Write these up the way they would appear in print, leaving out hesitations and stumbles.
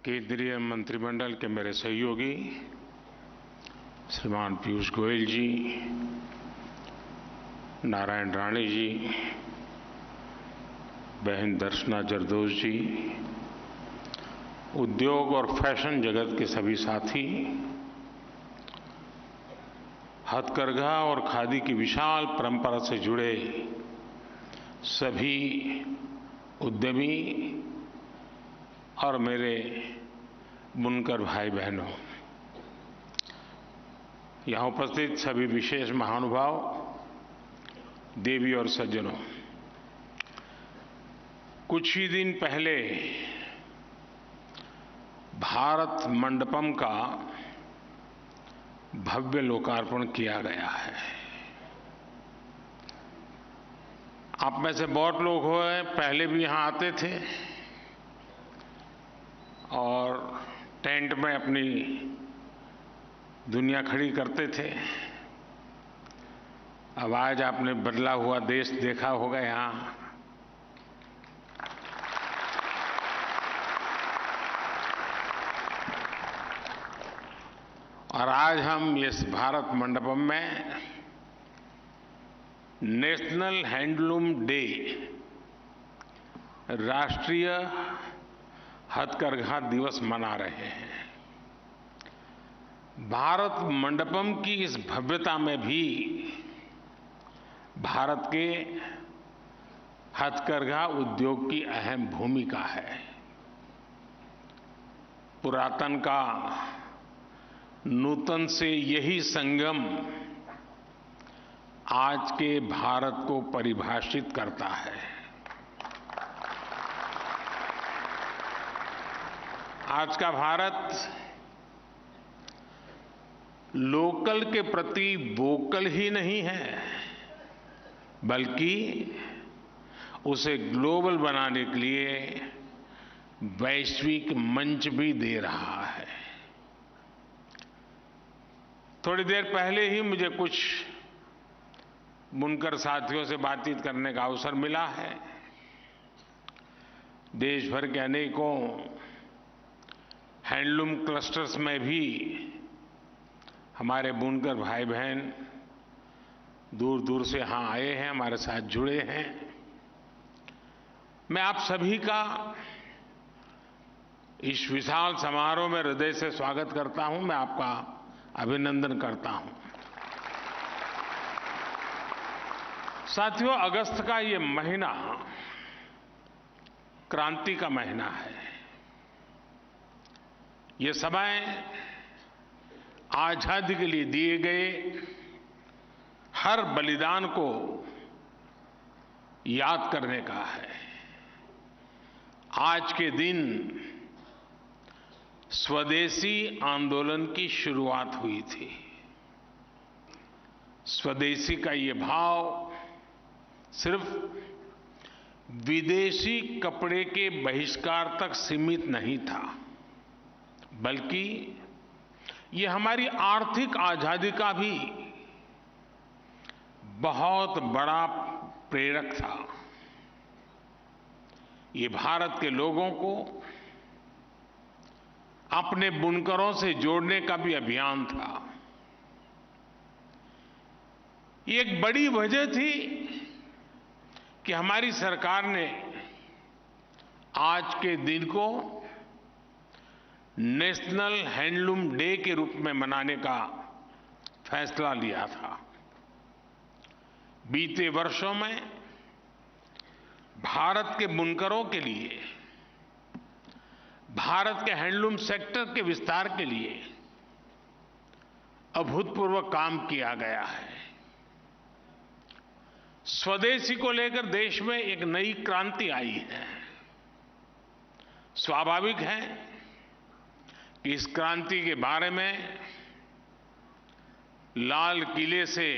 केंद्रीय मंत्रिमंडल के मेरे सहयोगी श्रीमान पीयूष गोयल जी, नारायण राणे जी, बहन दर्शना जरदोश जी, उद्योग और फैशन जगत के सभी साथी, हथकरघा और खादी की विशाल परंपरा से जुड़े सभी उद्यमी और मेरे बुनकर भाई बहनों, यहाँ उपस्थित सभी विशेष महानुभाव, देवी और सज्जनों, कुछ ही दिन पहले भारत मंडपम का भव्य लोकार्पण किया गया है। आप में से बहुत लोग हैं, पहले भी यहाँ आते थे और टेंट में अपनी दुनिया खड़ी करते थे। अब आज आपने बदला हुआ देश देखा होगा यहाँ। और आज हम इस भारत मंडपम में नेशनल हैंडलूम डे, राष्ट्रीय हथकरघा दिवस मना रहे हैं। भारत मंडपम की इस भव्यता में भी भारत के हथकरघा उद्योग की अहम भूमिका है। पुरातन का नूतन से यही संगम आज के भारत को परिभाषित करता है। आज का भारत लोकल के प्रति वोकल ही नहीं है, बल्कि उसे ग्लोबल बनाने के लिए वैश्विक मंच भी दे रहा है। थोड़ी देर पहले ही मुझे कुछ बुनकर साथियों से बातचीत करने का अवसर मिला है। देश भर के अनेकों हैंडलूम क्लस्टर्स में भी हमारे बुनकर भाई बहन दूर दूर से यहाँ आए हैं, हमारे साथ जुड़े हैं। मैं आप सभी का इस विशाल समारोह में हृदय से स्वागत करता हूं। मैं आपका अभिनंदन करता हूं। साथियों, अगस्त का ये महीना क्रांति का महीना है। ये समय आजादी के लिए दिए गए हर बलिदान को याद करने का है। आज के दिन स्वदेशी आंदोलन की शुरुआत हुई थी। स्वदेशी का ये भाव सिर्फ विदेशी कपड़े के बहिष्कार तक सीमित नहीं था, बल्कि ये हमारी आर्थिक आजादी का भी बहुत बड़ा प्रेरक था। ये भारत के लोगों को अपने बुनकरों से जोड़ने का भी अभियान था। ये एक बड़ी वजह थी कि हमारी सरकार ने आज के दिन को नेशनल हैंडलूम डे के रूप में मनाने का फैसला लिया था। बीते वर्षों में भारत के बुनकरों के लिए, भारत के हैंडलूम सेक्टर के विस्तार के लिए अभूतपूर्व काम किया गया है। स्वदेशी को लेकर देश में एक नई क्रांति आई है। स्वाभाविक है कि इस क्रांति के बारे में लाल किले से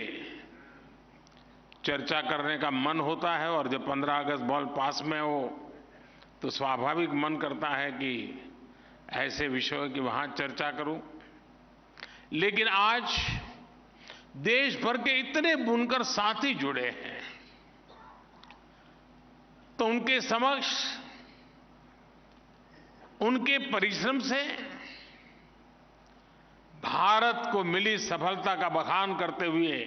चर्चा करने का मन होता है, और जब 15 अगस्त बॉल पास में हो तो स्वाभाविक मन करता है कि ऐसे विषयों की वहां चर्चा करूं। लेकिन आज देश भर के इतने बुनकर साथी जुड़े हैं, तो उनके समक्ष उनके परिश्रम से भारत को मिली सफलता का बखान करते हुए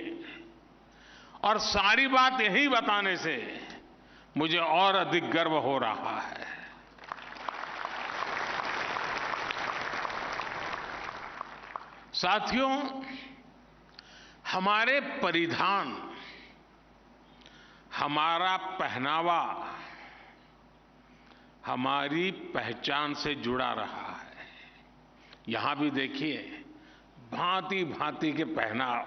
और सारी बात यही बताने से मुझे और अधिक गर्व हो रहा है। साथियों, हमारे परिधान, हमारा पहनावा हमारी पहचान से जुड़ा रहा है। यहां भी देखिए, भांति भांति के पहनाव,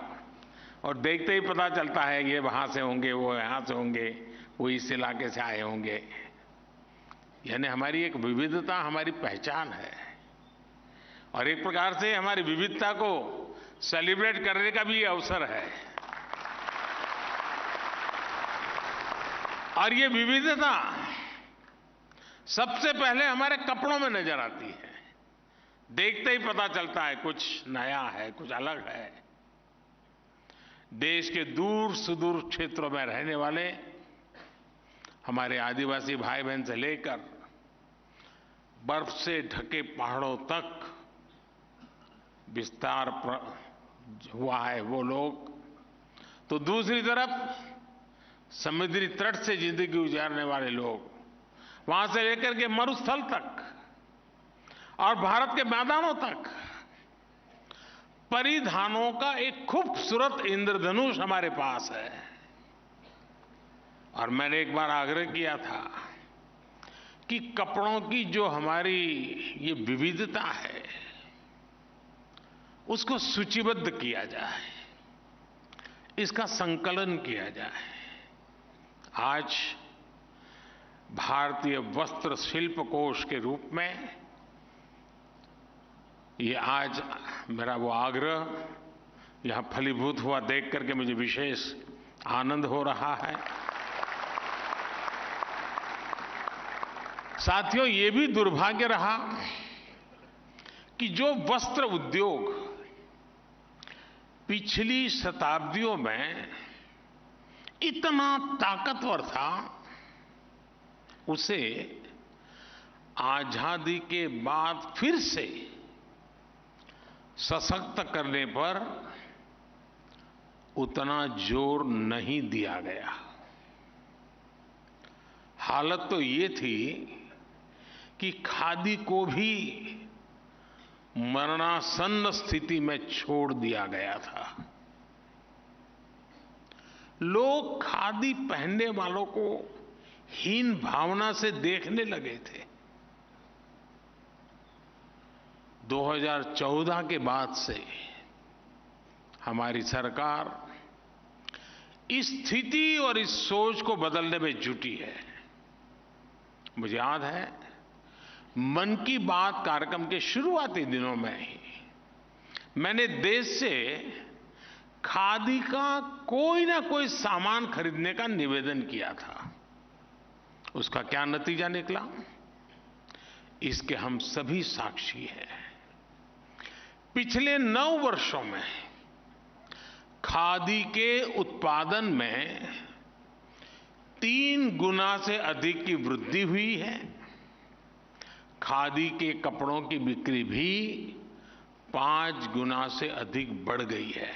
और देखते ही पता चलता है ये वहां से होंगे, वो यहां से होंगे, वो इस इलाके से आए होंगे। यानी हमारी एक विविधता हमारी पहचान है और एक प्रकार से हमारी विविधता को सेलिब्रेट करने का भी अवसर है। और ये विविधता सबसे पहले हमारे कपड़ों में नजर आती है। देखते ही पता चलता है कुछ नया है, कुछ अलग है। देश के दूर सुदूर क्षेत्रों में रहने वाले हमारे आदिवासी भाई बहन से लेकर बर्फ से ढके पहाड़ों तक विस्तार हुआ है वो लोग, तो दूसरी तरफ समुद्री तट से जिंदगी गुजारने वाले लोग, वहां से लेकर के मरुस्थल तक और भारत के मैदानों तक परिधानों का एक खूबसूरत इंद्रधनुष हमारे पास है। और मैंने एक बार आग्रह किया था कि कपड़ों की जो हमारी ये विविधता है उसको सूचीबद्ध किया जाए, इसका संकलन किया जाए। आज भारतीय वस्त्र शिल्प कोश के रूप में ये आज मेरा वो आग्रह यहां फलीभूत हुआ देख करके मुझे विशेष आनंद हो रहा है। साथियों, ये भी दुर्भाग्य रहा कि जो वस्त्र उद्योग पिछली शताब्दियों में इतना ताकतवर था, उसे आजादी के बाद फिर से सशक्त करने पर उतना जोर नहीं दिया गया। हालत तो ये थी कि खादी को भी मरणासन्न स्थिति में छोड़ दिया गया था। लोग खादी पहनने वालों को हीन भावना से देखने लगे थे। 2014 के बाद से हमारी सरकार इस स्थिति और इस सोच को बदलने में जुटी है। मुझे याद है, मन की बात कार्यक्रम के शुरुआती दिनों में ही मैंने देश से खादी का कोई ना कोई सामान खरीदने का निवेदन किया था। उसका क्या नतीजा निकला, इसके हम सभी साक्षी हैं। पिछले 9 वर्षों में खादी के उत्पादन में 3 गुना से अधिक की वृद्धि हुई है। खादी के कपड़ों की बिक्री भी 5 गुना से अधिक बढ़ गई है।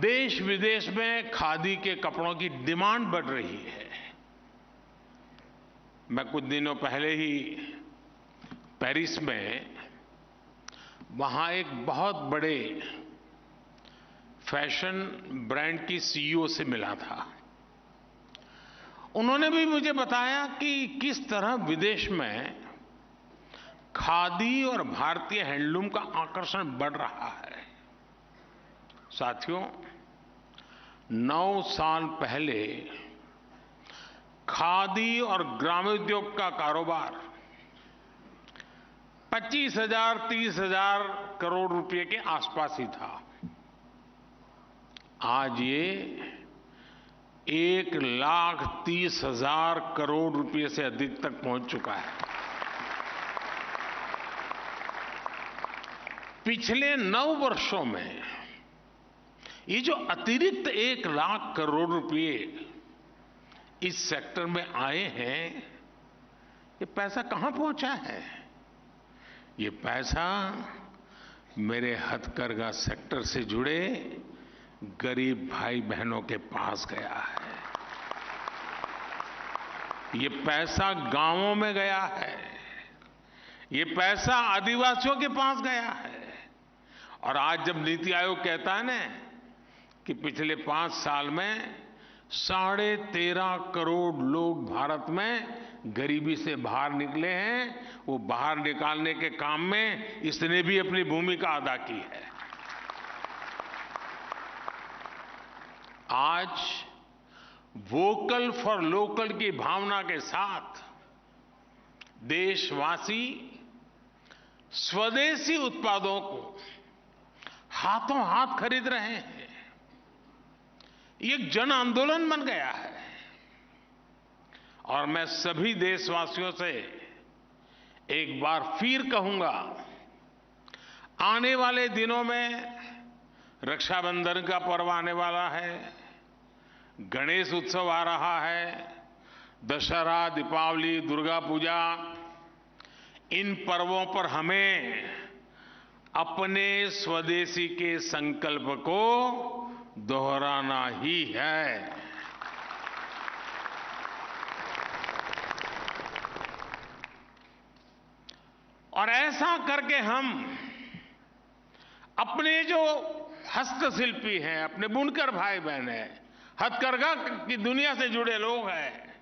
देश विदेश में खादी के कपड़ों की डिमांड बढ़ रही है। मैं कुछ दिनों पहले ही पेरिस में वहां एक बहुत बड़े फैशन ब्रांड की सीईओ से मिला था। उन्होंने भी मुझे बताया कि किस तरह विदेश में खादी और भारतीय हैंडलूम का आकर्षण बढ़ रहा है। साथियों, 9 साल पहले खादी और ग्रामोद्योग का कारोबार 25,000 30,000 करोड़ रुपए के आसपास ही था। आज ये 1,30,000 करोड़ रुपए से अधिक तक पहुंच चुका है। पिछले 9 वर्षों में ये जो अतिरिक्त 1 लाख करोड़ रुपए इस सेक्टर में आए हैं, ये पैसा कहां पहुंचा है? ये पैसा मेरे हथकरघा सेक्टर से जुड़े गरीब भाई बहनों के पास गया है। ये पैसा गांवों में गया है, ये पैसा आदिवासियों के पास गया है। और आज जब नीति आयोग कहता है ना कि पिछले 5 साल में 13.5 करोड़ लोग भारत में गरीबी से बाहर निकले हैं, वो बाहर निकालने के काम में इसने भी अपनी भूमिका अदा की है। आज वोकल फॉर लोकल की भावना के साथ देशवासी स्वदेशी उत्पादों को हाथों हाथ खरीद रहे हैं। ये एक जन आंदोलन बन गया है। और मैं सभी देशवासियों से एक बार फिर कहूंगा, आने वाले दिनों में रक्षाबंधन का पर्व आने वाला है, गणेश उत्सव आ रहा है, दशहरा, दीपावली, दुर्गा पूजा, इन पर्वों पर हमें अपने स्वदेशी के संकल्प को दोहराना ही है। और ऐसा करके हम अपने जो हस्तशिल्पी हैं, अपने बुनकर भाई बहन हैं, हथकरघा की दुनिया से जुड़े लोग हैं,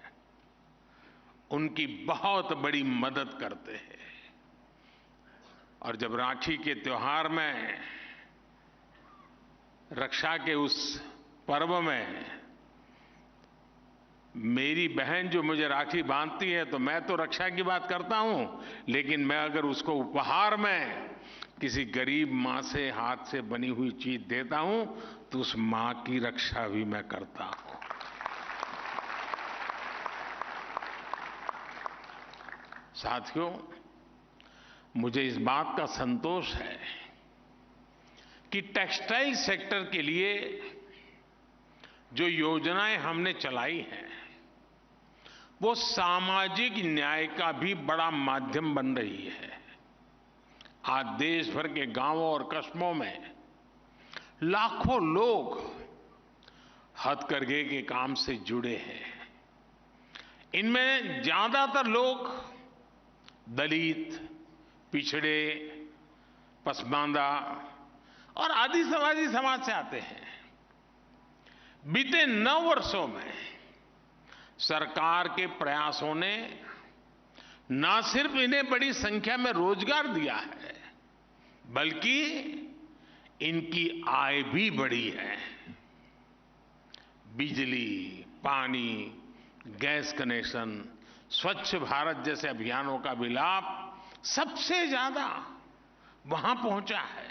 उनकी बहुत बड़ी मदद करते हैं। और जब राखी के त्योहार में, रक्षा के उस पर्व में मेरी बहन जो मुझे राखी बांधती है, तो मैं तो रक्षा की बात करता हूं, लेकिन मैं अगर उसको उपहार में किसी गरीब मां से हाथ से बनी हुई चीज देता हूं, तो उस मां की रक्षा भी मैं करता हूं। साथियों, मुझे इस बात का संतोष है कि टेक्सटाइल सेक्टर के लिए जो योजनाएं हमने चलाई हैं, वो सामाजिक न्याय का भी बड़ा माध्यम बन रही है। आज देश भर के गांवों और कस्बों में लाखों लोग हथकरघे के काम से जुड़े हैं। इनमें ज्यादातर लोग दलित, पिछड़े, पसमानदा और आदिवासी समाज से आते हैं। बीते 9 वर्षों में सरकार के प्रयासों ने न सिर्फ इन्हें बड़ी संख्या में रोजगार दिया है, बल्कि इनकी आय भी बढ़ी है। बिजली, पानी, गैस कनेक्शन, स्वच्छ भारत जैसे अभियानों का भी लाभ सबसे ज्यादा वहां पहुंचा है।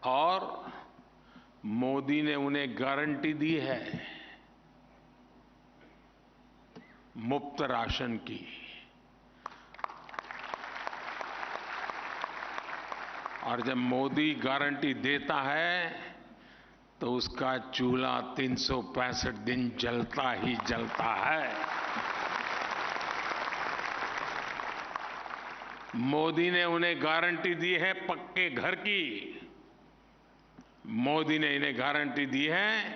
और मोदी ने उन्हें गारंटी दी है मुफ्त राशन की। और जब मोदी गारंटी देता है तो उसका चूल्हा 365 दिन जलता ही जलता है। मोदी ने उन्हें गारंटी दी है पक्के घर की। मोदी ने इन्हें गारंटी दी है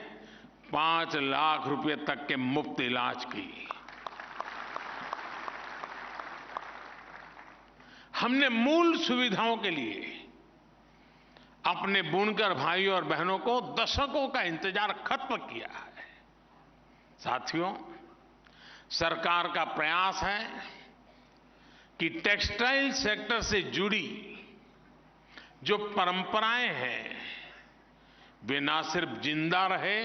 5 लाख रुपए तक के मुफ्त इलाज की। हमने मूल सुविधाओं के लिए अपने बुनकर भाइयों और बहनों को दशकों का इंतजार खत्म किया है। साथियों, सरकार का प्रयास है कि टेक्सटाइल सेक्टर से जुड़ी जो परंपराएं हैं, वे ना सिर्फ जिंदा रहे,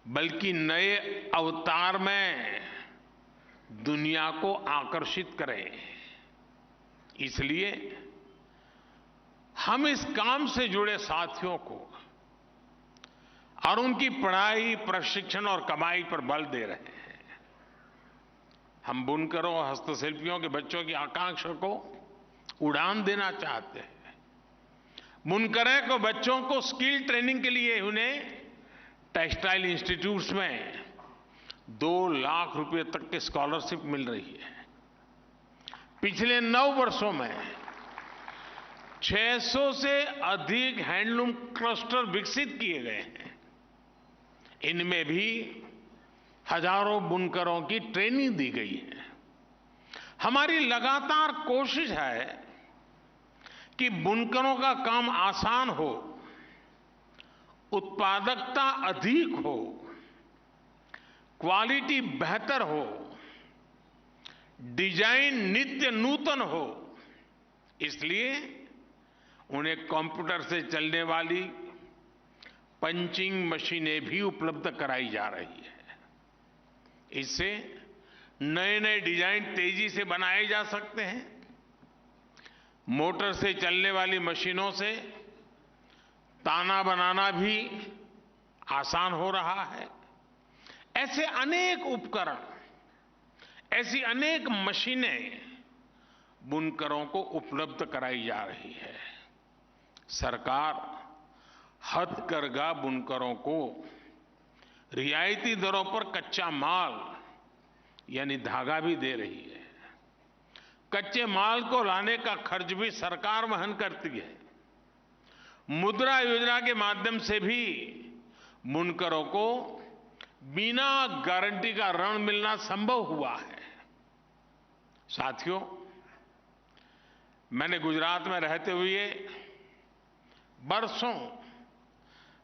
बल्कि नए अवतार में दुनिया को आकर्षित करें। इसलिए हम इस काम से जुड़े साथियों को और उनकी पढ़ाई, प्रशिक्षण और कमाई पर बल दे रहे हैं। हम बुनकरों और हस्तशिल्पियों के बच्चों की आकांक्षा को उड़ान देना चाहते हैं। बुनकरों को बच्चों को स्किल ट्रेनिंग के लिए उन्हें टेक्सटाइल इंस्टीट्यूट्स में 2 लाख रुपए तक की स्कॉलरशिप मिल रही है। पिछले 9 वर्षों में 600 से अधिक हैंडलूम क्लस्टर विकसित किए गए हैं। इनमें भी हजारों बुनकरों की ट्रेनिंग दी गई है। हमारी लगातार कोशिश है कि बुनकरों का काम आसान हो, उत्पादकता अधिक हो, क्वालिटी बेहतर हो, डिजाइन नित्य नूतन हो। इसलिए उन्हें कंप्यूटर से चलने वाली पंचिंग मशीनें भी उपलब्ध कराई जा रही है। इससे नए नए डिजाइन तेजी से बनाए जा सकते हैं। मोटर से चलने वाली मशीनों से ताना बनाना भी आसान हो रहा है। ऐसे अनेक उपकरण, ऐसी अनेक मशीनें बुनकरों को उपलब्ध कराई जा रही है। सरकार हथकरघा बुनकरों को रियायती दरों पर कच्चा माल यानी धागा भी दे रही है। कच्चे माल को लाने का खर्च भी सरकार वहन करती है। मुद्रा योजना के माध्यम से भी बुनकरों को बिना गारंटी का ऋण मिलना संभव हुआ है। साथियों, मैंने गुजरात में रहते हुए बरसों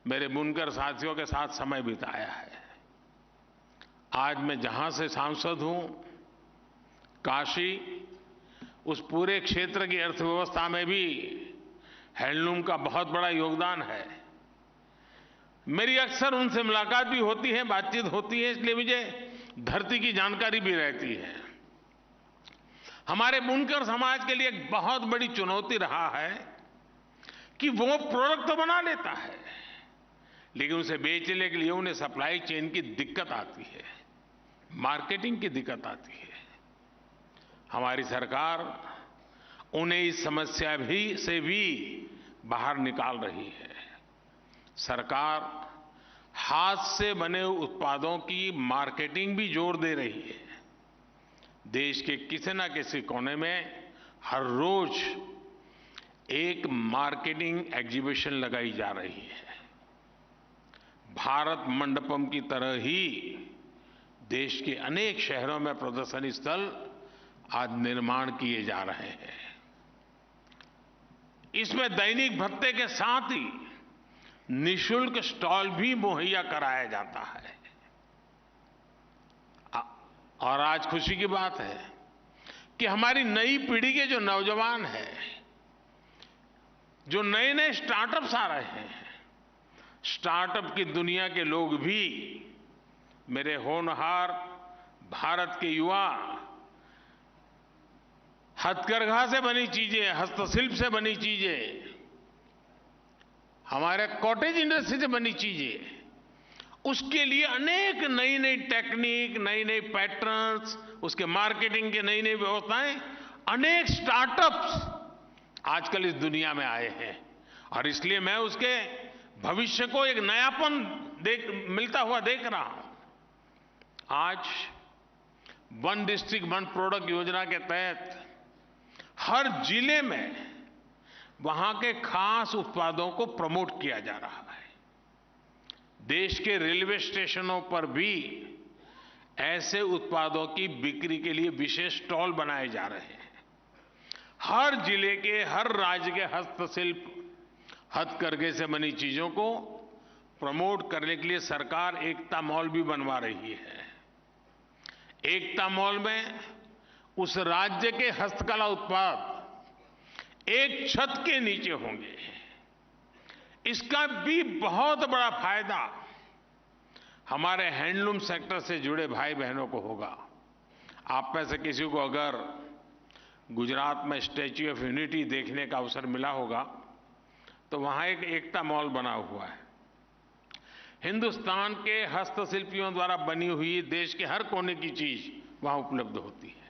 मेरे बुनकर साथियों के साथ समय बिताया है। आज मैं जहां से सांसद हूं, काशी, उस पूरे क्षेत्र की अर्थव्यवस्था में भी हैंडलूम का बहुत बड़ा योगदान है। मेरी अक्सर उनसे मुलाकात भी होती है, बातचीत होती है, इसलिए मुझे धरती की जानकारी भी रहती है। हमारे बुनकर समाज के लिए एक बहुत बड़ी चुनौती रहा है कि वो प्रोडक्ट तो बना लेता है, लेकिन उसे बेचने के लिए उन्हें सप्लाई चेन की दिक्कत आती है, मार्केटिंग की दिक्कत आती है। हमारी सरकार उन्हें इस समस्या से भी बाहर निकाल रही है। सरकार हाथ से बने उत्पादों की मार्केटिंग भी जोर दे रही है। देश के किसी न किसी कोने में हर रोज एक मार्केटिंग एग्जीबिशन लगाई जा रही है। भारत मंडपम की तरह ही देश के अनेक शहरों में प्रदर्शनी स्थल आज निर्माण किए जा रहे हैं। इसमें दैनिक भत्ते के साथ ही निःशुल्क स्टॉल भी मुहैया कराया जाता है। और आज खुशी की बात है कि हमारी नई पीढ़ी के जो नौजवान हैं, जो नए नए स्टार्टअप्स आ रहे हैं, स्टार्टअप की दुनिया के लोग भी मेरे होनहार भारत के युवा हथकरघा से बनी चीजें, हस्तशिल्प से बनी चीजें, हमारे कॉटेज इंडस्ट्री से बनी चीजें, उसके लिए अनेक नई नई टेक्निक, नई नई पैटर्न्स, उसके मार्केटिंग की नई नई व्यवस्थाएं, अनेक स्टार्टअप्स आजकल इस दुनिया में आए हैं। और इसलिए मैं उसके भविष्य को एक नयापन मिलता हुआ देख रहा हूं। आज वन डिस्ट्रिक्ट वन प्रोडक्ट योजना के तहत हर जिले में वहां के खास उत्पादों को प्रमोट किया जा रहा है। देश के रेलवे स्टेशनों पर भी ऐसे उत्पादों की बिक्री के लिए विशेष स्टॉल बनाए जा रहे हैं। हर जिले के, हर राज्य के हस्तशिल्प, हथकरघे से बनी चीजों को प्रमोट करने के लिए सरकार एकता मॉल भी बनवा रही है। एकता मॉल में उस राज्य के हस्तकला उत्पाद एक छत के नीचे होंगे। इसका भी बहुत बड़ा फायदा हमारे हैंडलूम सेक्टर से जुड़े भाई बहनों को होगा। आप में से किसी को अगर गुजरात में स्टैच्यू ऑफ यूनिटी देखने का अवसर मिला होगा तो वहां एक एकता मॉल बना हुआ है। हिंदुस्तान के हस्तशिल्पियों द्वारा बनी हुई देश के हर कोने की चीज वहां उपलब्ध होती है।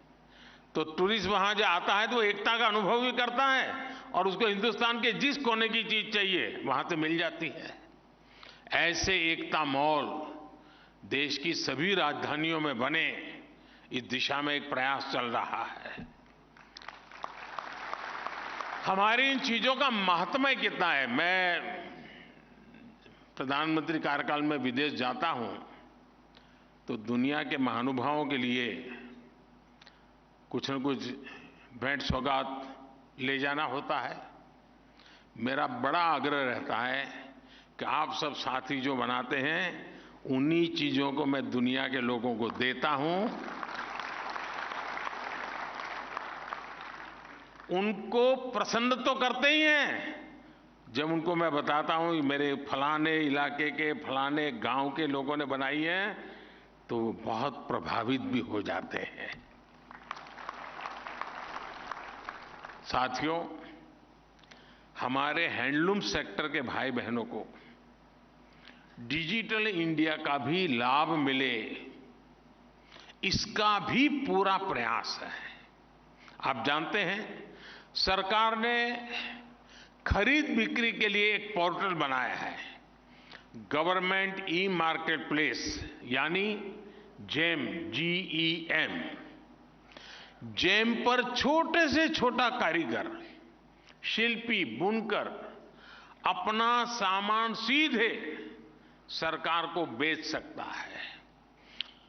तो टूरिस्ट वहां जो आता है तो वो एकता का अनुभव भी करता है और उसको हिंदुस्तान के जिस कोने की चीज चाहिए वहां से मिल जाती है। ऐसे एकता मॉल देश की सभी राजधानियों में बने, इस दिशा में एक प्रयास चल रहा है। हमारी इन चीजों का महात्म्य कितना है। मैं प्रधानमंत्री कार्यकाल में विदेश जाता हूं तो दुनिया के महानुभावों के लिए कुछ न कुछ भेंट सौगात ले जाना होता है। मेरा बड़ा आग्रह रहता है कि आप सब साथी जो बनाते हैं, उन्हीं चीजों को मैं दुनिया के लोगों को देता हूं। उनको प्रसन्न तो करते ही हैं जब उनको मैं बताता हूं कि मेरे फलाने इलाके के फलाने गांव के लोगों ने बनाई है, तो वो बहुत प्रभावित भी हो जाते हैं। साथियों, हमारे हैंडलूम सेक्टर के भाई बहनों को डिजिटल इंडिया का भी लाभ मिले, इसका भी पूरा प्रयास है। आप जानते हैं, सरकार ने खरीद बिक्री के लिए एक पोर्टल बनाया है, गवर्नमेंट ई मार्केट प्लेस, यानी जेम, GEM। जेम पर छोटे से छोटा कारीगर, शिल्पी, बुनकर अपना सामान सीधे सरकार को बेच सकता है।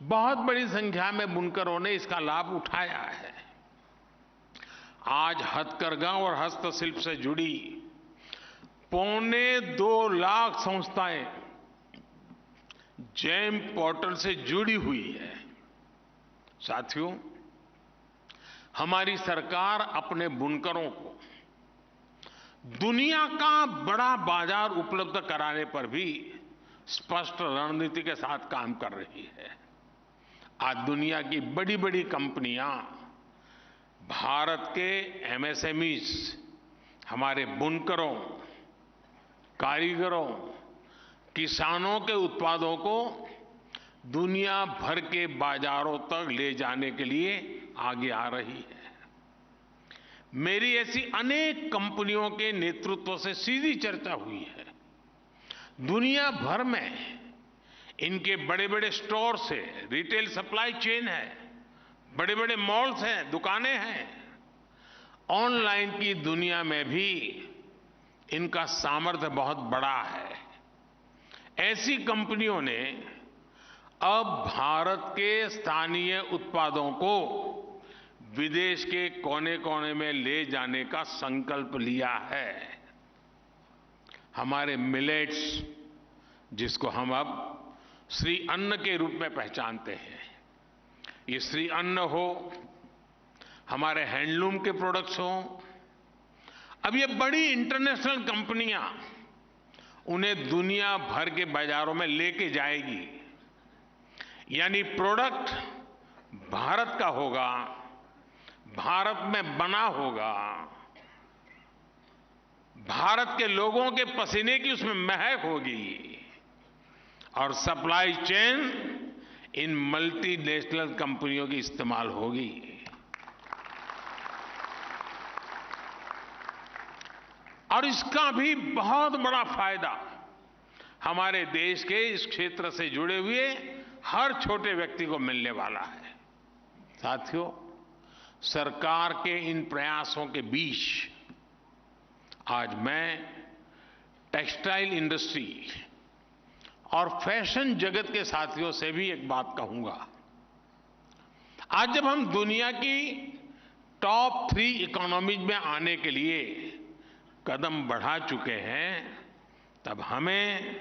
बहुत बड़ी संख्या में बुनकरों ने इसका लाभ उठाया है। आज हथकरघा और हस्तशिल्प से जुड़ी 2.25 लाख संस्थाएं जेम पोर्टल से जुड़ी हुई है। साथियों, हमारी सरकार अपने बुनकरों को दुनिया का बड़ा बाजार उपलब्ध कराने पर भी स्पष्ट रणनीति के साथ काम कर रही है। आज दुनिया की बड़ी बड़ी कंपनियां भारत के MSMEs, हमारे बुनकरों, कारीगरों, किसानों के उत्पादों को दुनिया भर के बाजारों तक ले जाने के लिए आगे आ रही है। मेरी ऐसी अनेक कंपनियों के नेतृत्व से सीधी चर्चा हुई है। दुनिया भर में इनके बड़े बड़े स्टोर्स हैं, रिटेल सप्लाई चेन है, बड़े बड़े मॉल्स हैं, दुकानें हैं। ऑनलाइन की दुनिया में भी इनका सामर्थ्य बहुत बड़ा है। ऐसी कंपनियों ने अब भारत के स्थानीय उत्पादों को विदेश के कोने कोने में ले जाने का संकल्प लिया है। हमारे मिलेट्स, जिसको हम अब श्री अन्न के रूप में पहचानते हैं, ये श्री अन्न हो, हमारे हैंडलूम के प्रोडक्ट्स हो, अब ये बड़ी इंटरनेशनल कंपनियां उन्हें दुनिया भर के बाजारों में लेके जाएगी। यानी प्रोडक्ट भारत का होगा, भारत में बना होगा, भारत के लोगों के पसीने की उसमें महक होगी, और सप्लाई चेन इन मल्टीनेशनल कंपनियों की इस्तेमाल होगी। और इसका भी बहुत बड़ा फायदा हमारे देश के इस क्षेत्र से जुड़े हुए हर छोटे व्यक्ति को मिलने वाला है। साथियों, सरकार के इन प्रयासों के बीच आज मैं टेक्सटाइल इंडस्ट्री और फैशन जगत के साथियों से भी एक बात कहूंगा। आज जब हम दुनिया की टॉप 3 इकोनॉमीज में आने के लिए कदम बढ़ा चुके हैं, तब हमें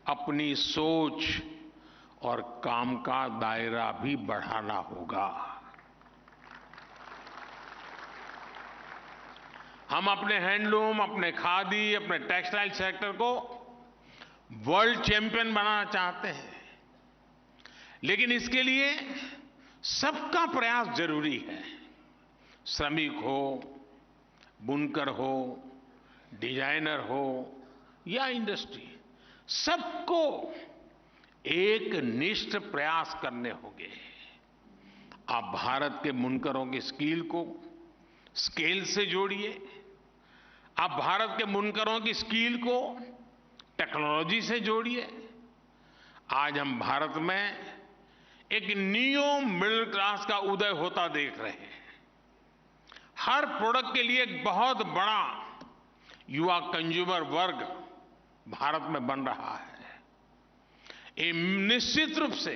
अपनी सोच और काम का दायरा भी बढ़ाना होगा। हम अपने हैंडलूम, अपने खादी, अपने टेक्सटाइल सेक्टर को वर्ल्ड चैंपियन बनाना चाहते हैं, लेकिन इसके लिए सबका प्रयास जरूरी है। श्रमिक हो, बुनकर हो, डिजाइनर हो या इंडस्ट्री, सबको एक निष्ठ प्रयास करने होंगे। आप भारत के बुनकरों की स्किल को स्केल से जोड़िए, आप भारत के बुनकरों की स्किल को टेक्नोलॉजी से जोड़िए, आज हम भारत में एक नियो मिडिल क्लास का उदय होता देख रहे हैं। हर प्रोडक्ट के लिए एक बहुत बड़ा युवा कंज्यूमर वर्ग भारत में बन रहा है। ये निश्चित रूप से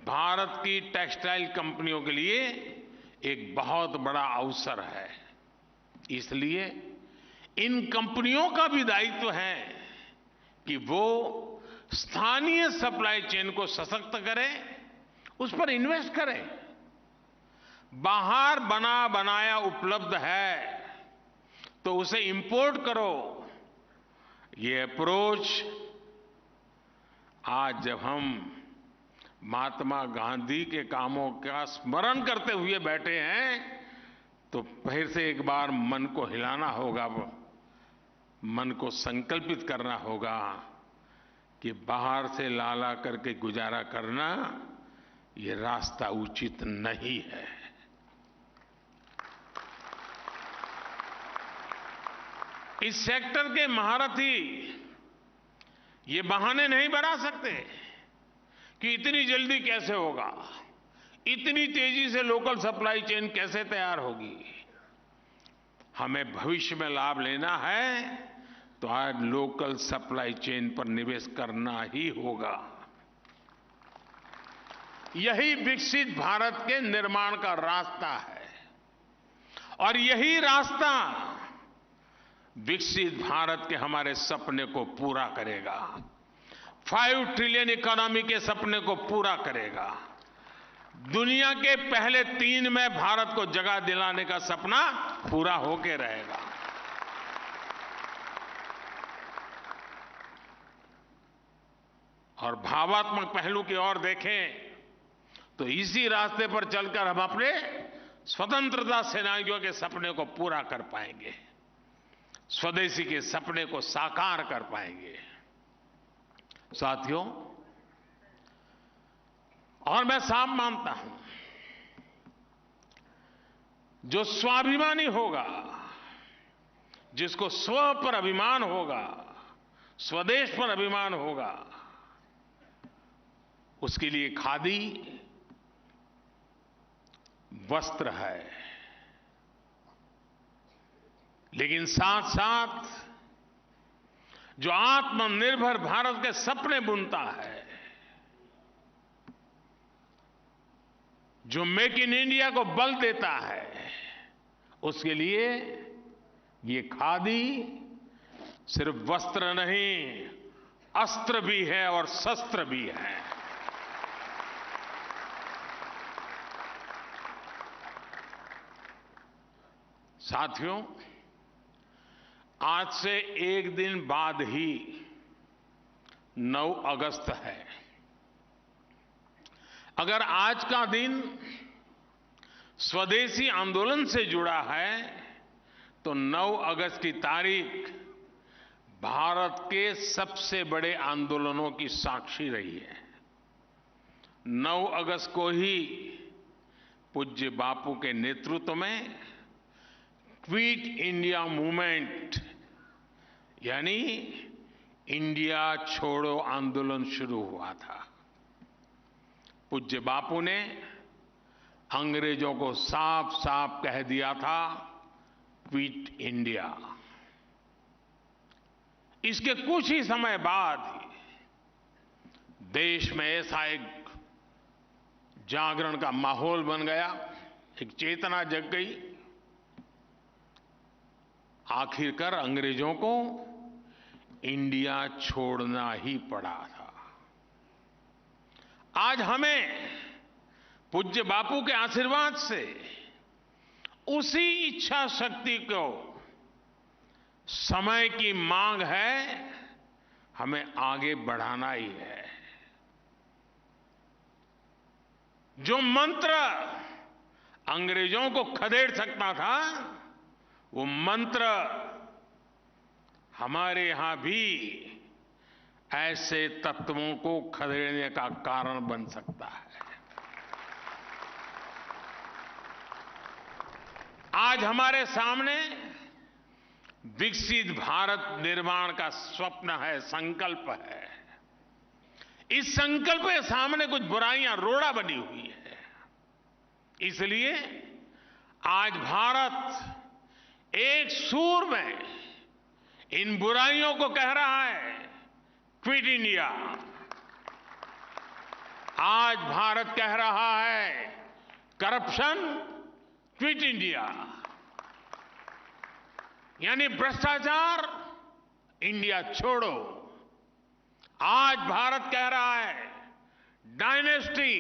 भारत की टेक्सटाइल कंपनियों के लिए एक बहुत बड़ा अवसर है। इसलिए इन कंपनियों का भी दायित्व है कि वो स्थानीय सप्लाई चेन को सशक्त करें, उस पर इन्वेस्ट करें। बाहर बना बनाया उपलब्ध है तो उसे इंपोर्ट करो। ये अप्रोच आज जब हम महात्मा गांधी के कामों का स्मरण करते हुए बैठे हैं तो फिर से एक बार मन को हिलाना होगा, मन को संकल्पित करना होगा कि बाहर से ला करके गुजारा करना ये रास्ता उचित नहीं है। इस सेक्टर के महारथी ये बहाने नहीं बना सकते कि इतनी जल्दी कैसे होगा, इतनी तेजी से लोकल सप्लाई चेन कैसे तैयार होगी। हमें भविष्य में लाभ लेना है तो आज लोकल सप्लाई चेन पर निवेश करना ही होगा। यही विकसित भारत के निर्माण का रास्ता है और यही रास्ता विकसित भारत के हमारे सपने को पूरा करेगा। 5 ट्रिलियन इकोनॉमी के सपने को पूरा करेगा। दुनिया के पहले 3 में भारत को जगह दिलाने का सपना पूरा होके रहेगा। और भावात्मक पहलू की ओर देखें तो इसी रास्ते पर चलकर हम अपने स्वतंत्रता सेनानियों के सपने को पूरा कर पाएंगे, स्वदेशी के सपने को साकार कर पाएंगे। साथियों, और मैं साफ मानता हूं, जो स्वाभिमानी होगा, जिसको स्व पर अभिमान होगा, स्वदेश पर अभिमान होगा, उसके लिए खादी वस्त्र है। लेकिन साथ साथ जो आत्मनिर्भर भारत के सपने बुनता है, जो मेक इन इंडिया को बल देता है, उसके लिए ये खादी सिर्फ वस्त्र नहीं, अस्त्र भी है और शस्त्र भी है। साथियों, आज से एक दिन बाद ही 9 अगस्त है। अगर आज का दिन स्वदेशी आंदोलन से जुड़ा है तो 9 अगस्त की तारीख भारत के सबसे बड़े आंदोलनों की साक्षी रही है। 9 अगस्त को ही पूज्य बापू के नेतृत्व में क्विट इंडिया मूवमेंट यानी इंडिया छोड़ो आंदोलन शुरू हुआ था। पूज्य बापू ने अंग्रेजों को साफ साफ कह दिया था, क्विट इंडिया। इसके कुछ ही समय बाद देश में ऐसा एक जागरण का माहौल बन गया, एक चेतना जग गई। आखिरकार अंग्रेजों को इंडिया छोड़ना ही पड़ा था। आज हमें पूज्य बापू के आशीर्वाद से उसी इच्छा शक्ति को समय की मांग है, हमें आगे बढ़ाना ही है। जो मंत्र अंग्रेजों को खदेड़ सकता था, वो मंत्र हमारे यहां भी ऐसे तत्वों को खदेड़ने का कारण बन सकता है। आज हमारे सामने विकसित भारत निर्माण का स्वप्न है, संकल्प है। इस संकल्प के सामने कुछ बुराइयां रोड़ा बनी हुई है। इसलिए आज भारत एक सूर में इन बुराइयों को कह रहा है, क्विट इंडिया। आज भारत कह रहा है, करप्शन क्विट इंडिया, यानी भ्रष्टाचार इंडिया छोड़ो। आज भारत कह रहा है, डायनेस्टी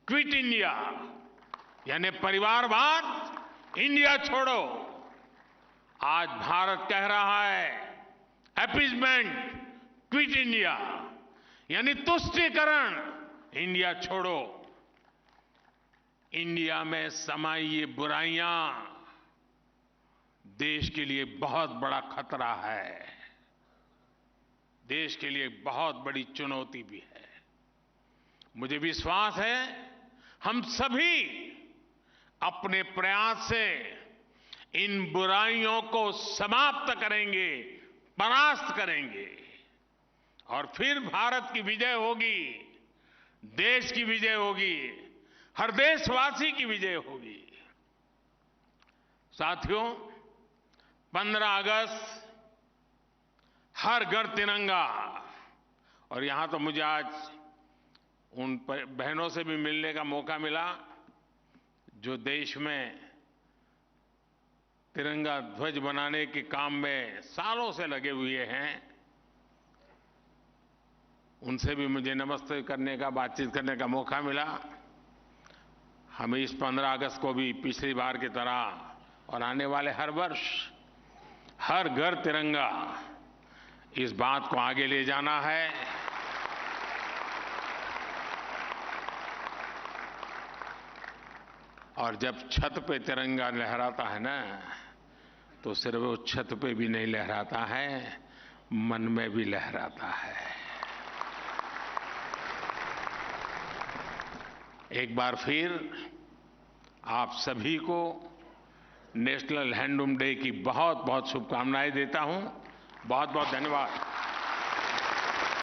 क्विट इंडिया, यानी परिवारवाद इंडिया छोड़ो। आज भारत कह रहा है, अपीजमेंट क्विट इंडिया, यानी तुष्टीकरण इंडिया छोड़ो। इंडिया में समाई ये बुराइयां देश के लिए बहुत बड़ा खतरा है, देश के लिए बहुत बड़ी चुनौती भी है। मुझे विश्वास है हम सभी अपने प्रयास से इन बुराइयों को समाप्त करेंगे, परास्त करेंगे, और फिर भारत की विजय होगी, देश की विजय होगी, हर देशवासी की विजय होगी। साथियों, 15 अगस्त हर घर तिरंगा। और यहां तो मुझे आज उन बहनों से भी मिलने का मौका मिला जो देश में तिरंगा ध्वज बनाने के काम में सालों से लगे हुए हैं। उनसे भी मुझे नमस्ते करने का, बातचीत करने का मौका मिला। हमें इस 15 अगस्त को भी पिछली बार की तरह और आने वाले हर वर्ष हर घर तिरंगा, इस बात को आगे ले जाना है। और जब छत पे तिरंगा लहराता है ना, तो सिर्फ वो छत पे भी नहीं लहराता है, मन में भी लहराता है। एक बार फिर आप सभी को नेशनल हैंडलूम डे की बहुत बहुत शुभकामनाएं देता हूं। बहुत बहुत धन्यवाद।